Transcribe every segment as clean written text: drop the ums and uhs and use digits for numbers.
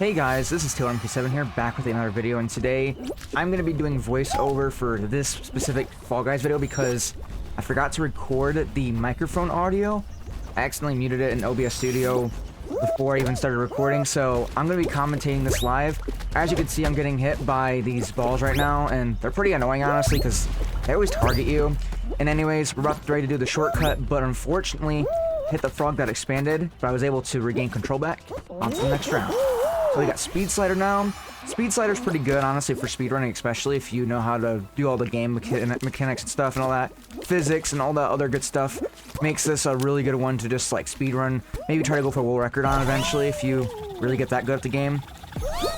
Hey guys, this is TaylorMP7 here, back with another video, and today I'm going to be doing voiceover for this specific Fall Guys video because I forgot to record the microphone audio. I accidentally muted it in OBS Studio before I even started recording, so I'm going to be commentating this live. As you can see, I'm getting hit by these balls right now, and they're pretty annoying, honestly, because they always target you. And anyways, we're about to ready to do the shortcut, but unfortunately, hit the frog that expanded, but I was able to regain control back. On to the next round. So we got Speed Slider now. Speed Slider's pretty good, honestly, for speedrunning, especially if you know how to do all the game mechanics and stuff and all that. Physics and all that other good stuff. Makes this a really good one to just, like, speedrun. Maybe try to go for a world record on eventually if you really get that good at the game.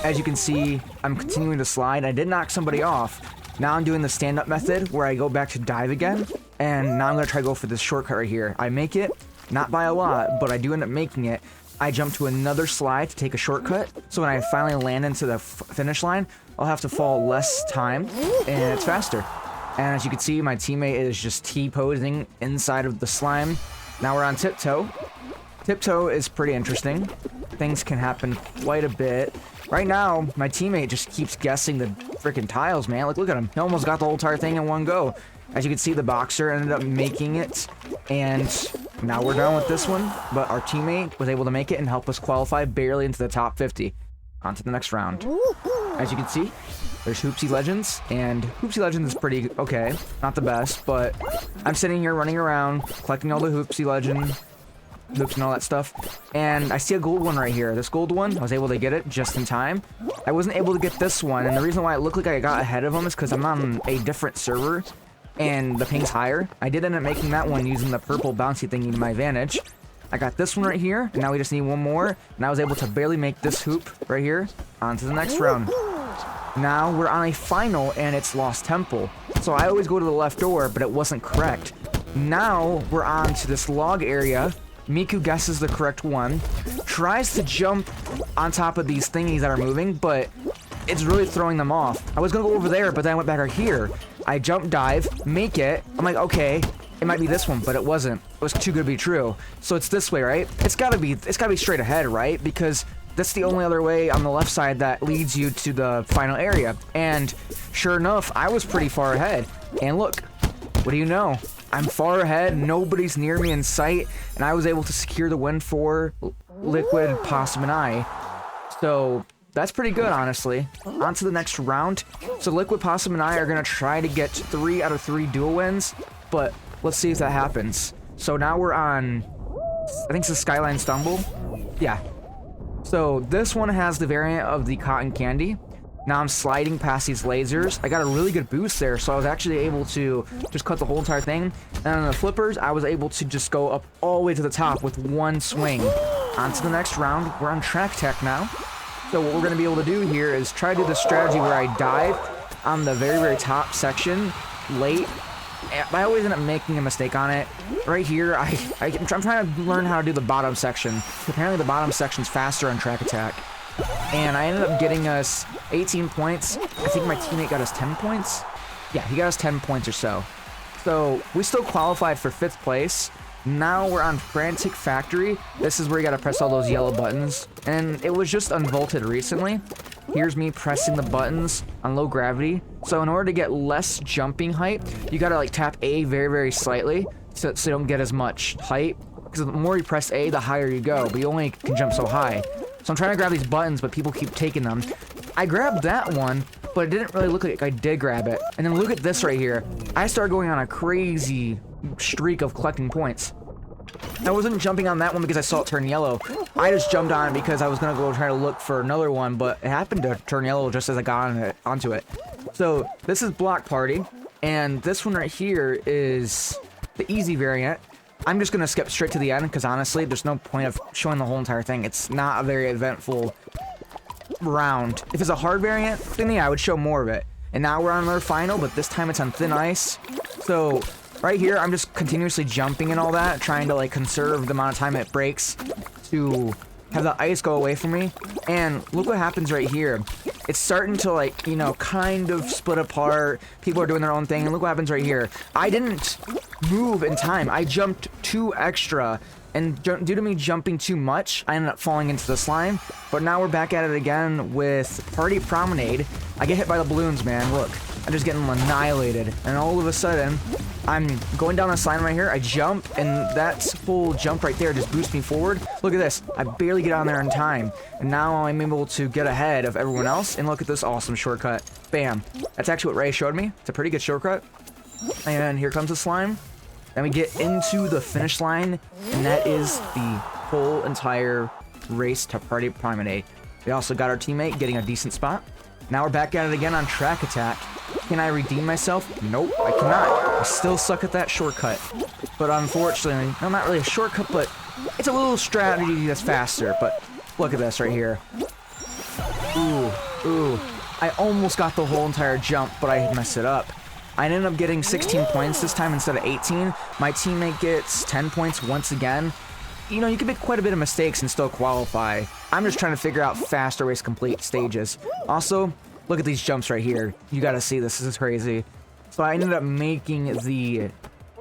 As you can see, I'm continuing to slide. I did knock somebody off. Now I'm doing the stand-up method where I go back to dive again. And now I'm going to try to go for this shortcut right here. I make it, not by a lot, but I do end up making it. I jump to another slide to take a shortcut, so when I finally land into the finish line, I'll have to fall less time, and it's faster. And as you can see, my teammate is just T-posing inside of the slime. Now we're on Tiptoe. Tiptoe is pretty interesting. Things can happen quite a bit. Right now, my teammate just keeps guessing the freaking tiles, man. Like, look at him. He almost got the whole entire thing in one go. As you can see, the boxer ended up making it, and now we're done with this one, but our teammate was able to make it and help us qualify barely into the top 50. On to the next round. As you can see, there's Hoopsie Legends, and Hoopsie Legends is pretty okay. Not the best, but I'm sitting here running around, collecting all the Hoopsie Legend hoops and all that stuff, and I see a gold one right here. This gold one, I was able to get it just in time. I wasn't able to get this one, and the reason why it looked like I got ahead of them is because I'm on a different server, and the ping's higher. I did end up making that one using the purple bouncy thingy to my advantage. I got this one right here, and now we just need one more, and I was able to barely make this hoop right here. On to the next round. Now we're on a final, and it's Lost Temple. So I always go to the left door, but it wasn't correct. Now we're on to this log area. Miku guesses the correct one, tries to jump on top of these thingies that are moving, but it's really throwing them off. I was gonna go over there, but then I went back right here. I jump dive, make it. I'm like, okay, it might be this one, but it wasn't. It was too good to be true. So it's this way, right? It's gotta be straight ahead, right? Because that's the only other way on the left side that leads you to the final area. And sure enough, I was pretty far ahead. And look, what do you know? I'm far ahead, nobody's near me in sight, and I was able to secure the win for Liquid, Possum, and I. So that's pretty good, honestly. On to the next round. So Liquid, Possum, and I are going to try to get 3 out of 3 dual wins, but let's see if that happens. So now we're on, I think it's the Skyline Stumble. Yeah. So this one has the variant of the Cotton Candy. Now I'm sliding past these lasers. I got a really good boost there, so I was actually able to just cut the whole entire thing. And on the flippers, I was able to just go up all the way to the top with one swing. On to the next round. We're on Track Tech now. So what we're going to be able to do here is try to do the strategy where I dive on the very, very top section late. I always end up making a mistake on it. Right here, I'm trying to learn how to do the bottom section. Apparently the bottom section's faster on Track Attack. And I ended up getting us 18 points. I think my teammate got us 10 points. Yeah, he got us 10 points or so. So we still qualified for 5th place. Now we're on Frantic Factory. This is where you gotta press all those yellow buttons. And it was just unvaulted recently. Here's me pressing the buttons on low gravity. So in order to get less jumping height, you gotta like tap A very, very slightly so you don't get as much height. Because the more you press A, the higher you go, but you only can jump so high. So I'm trying to grab these buttons, but people keep taking them. I grabbed that one, but it didn't really look like I did grab it. And then look at this right here. I started going on a crazy streak of collecting points. I wasn't jumping on that one because I saw it turn yellow. I just jumped on it because I was going to go try to look for another one, but it happened to turn yellow just as I got onto it. So this is Block Party, and this one right here is the easy variant. I'm just going to skip straight to the end because honestly, there's no point of showing the whole entire thing. It's not a very eventful round. If it's a hard variant, then yeah, I would show more of it. And now we're on another final, but this time it's on thin ice. So right here, I'm just continuously jumping and all that, trying to like conserve the amount of time it breaks to have the ice go away from me. And look what happens right here. It's starting to like, you know, kind of split apart. People are doing their own thing. And look what happens right here. I didn't move in time. I jumped 2 extra And due to me jumping too much, I ended up falling into the slime. But now we're back at it again with Party Promenade. I get hit by the balloons, man. Look, I'm just getting annihilated. And all of a sudden, I'm going down the slime right here. I jump, and that full jump right there just boosts me forward. Look at this. I barely get on there in time. And now I'm able to get ahead of everyone else. And look at this awesome shortcut. Bam. That's actually what Ray showed me. It's a pretty good shortcut. And here comes the slime. Then we get into the finish line, and that is the whole entire race to Party Promenade. We also got our teammate getting a decent spot. Now we're back at it again on Track Attack. Can I redeem myself? Nope, I cannot. I still suck at that shortcut. But unfortunately, no, not really a shortcut, but it's a little strategy that's faster. But look at this right here. Ooh. I almost got the whole entire jump, but I messed it up. I ended up getting 16 points this time instead of 18. My teammate gets 10 points once again. You know, you can make quite a bit of mistakes and still qualify. I'm just trying to figure out faster ways to complete stages. Also, look at these jumps right here. You gotta see this. This is crazy. So I ended up making the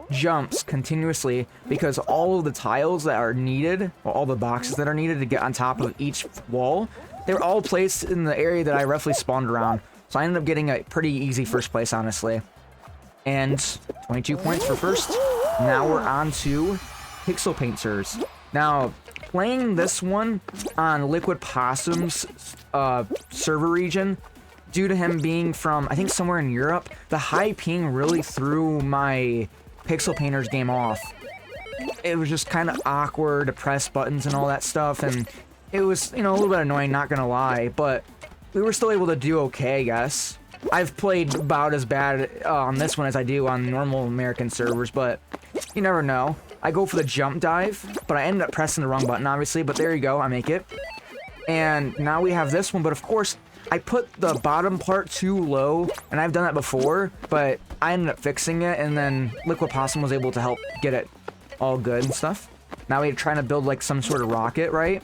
jumps continuously because all of the tiles that are needed, or all the boxes that are needed to get on top of each wall, they were all placed in the area that I roughly spawned around. So I ended up getting a pretty easy first place, honestly. And 22 points for first. Now we're on to Pixel Painters. Now, playing this one on Liquid Possum's server region, due to him being from, I think, somewhere in Europe, the high ping really threw my Pixel Painters game off. It was just kind of awkward to press buttons and all that stuff, and it was, you know, a little bit annoying, not gonna lie, but we were still able to do okay, I guess. I've played about as bad on this one as I do on normal American servers, but you never know. I go for the jump dive, but I ended up pressing the wrong button, obviously, but there you go, I make it. And now we have this one, but of course, I put the bottom part too low, and I've done that before, but I ended up fixing it, and then Liquid Possum was able to help get it all good and stuff. Now we're trying to build like some sort of rocket, right?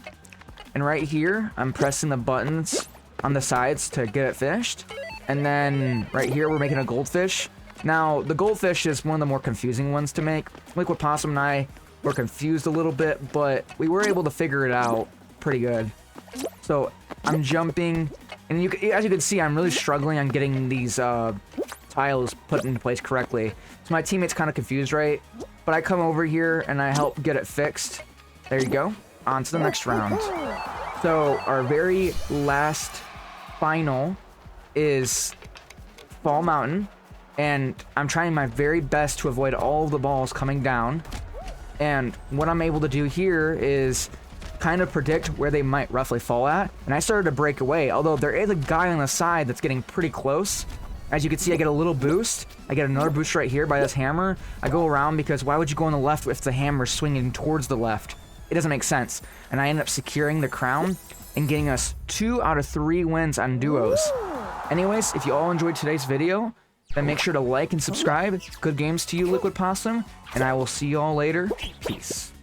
And right here, I'm pressing the buttons on the sides to get it finished. And then right here, we're making a goldfish. Now, the goldfish is one of the more confusing ones to make. Liquid Possum and I were confused a little bit, but we were able to figure it out pretty good. So I'm jumping, and as you can see, I'm really struggling on getting these tiles put into place correctly. So my teammate's kind of confused, right? But I come over here and I help get it fixed. There you go. On to the next round. So our very last final is Fall Mountain, and I'm trying my very best to avoid all of the balls coming down. And what I'm able to do here is kind of predict where they might roughly fall at. And I started to break away, although there is a guy on the side that's getting pretty close. As you can see, I get a little boost. I get another boost right here by this hammer. I go around because why would you go on the left if the hammer's swinging towards the left? It doesn't make sense. And I end up securing the crown and getting us 2 out of 3 wins on duos. Anyways, if you all enjoyed today's video, then make sure to like and subscribe. Good games to you, Liquid Possum, and I will see you all later. Peace.